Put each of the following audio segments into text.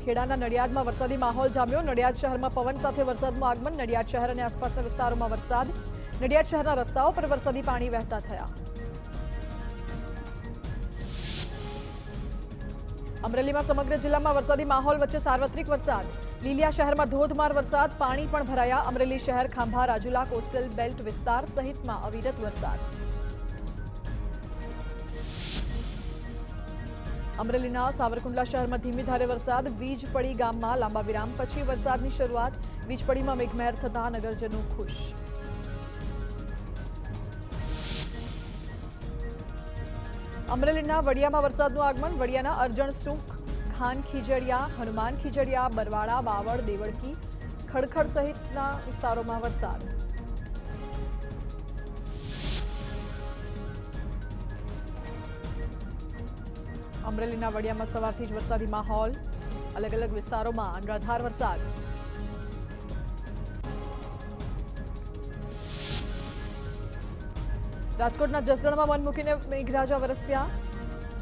ખેડાના નડિયાદમાં વરસાદી માહોલ જામ્યો। નડિયાદ શહેરમાં પવન સાથે વરસાદનું આગમન। નડિયાદ શહેર અને આસપાસના વિસ્તારોમાં વરસાદ। નડિયાદ શહેરના રસ્તાઓ પર વરસાદી પાણી વહેતા થયા। અમરેલીમાં સમગ્ર જિલ્લામાં વરસાદી માહોલ વચ્ચે સાર્વત્રિક વરસાદ। લીલિયા શહેરમાં ધોધમાર વરસાદ, પાણી પણ ભરાયા। અમરેલી શહેર, ખાંભા, રાજુલા, કોસ્ટલ બેલ્ટ વિસ્તાર સહિતમાં અવિરત વરસાદ। અમરેલીના સાવરકુંડલા શહેરમાં ધીમી ધારે વરસાદ। વીજપડી ગામમાં લાંબા વિરામ પછી વરસાદની શરૂઆત। વીજપડીમાં મેઘમહેર થતા નગરજનો ખુશ। અમરેલીના વડિયામાં વરસાદનું આગમન। વડિયાના અરજણસુખ, ખાન ખીજડીયા, હનુમાન ખીજડીયા, બરવાડા, બાવળ, દેવળકી, ખડખડ સહિતના વિસ્તારોમાં વરસાદ। અમરેલીના વડિયામાં સવારથી જ વરસાદી માહોલ। અલગ અલગ વિસ્તારોમાં અનરાધાર વરસાદ। રાજકોટના જસદણમાં મન મૂકીને મેઘરાજા વરસ્યા।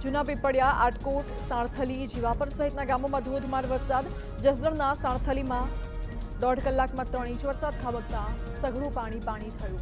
જૂના પીપળિયા, આટકોટ, સાણથલી, જીવાપર સહિતના ગામોમાં ધોધમાર વરસાદ। જસદણના સાણથલીમાં 1.5 કલાકમાં 3 ઇંચ વરસાદ ખાબકતા સઘળું પાણી થયું।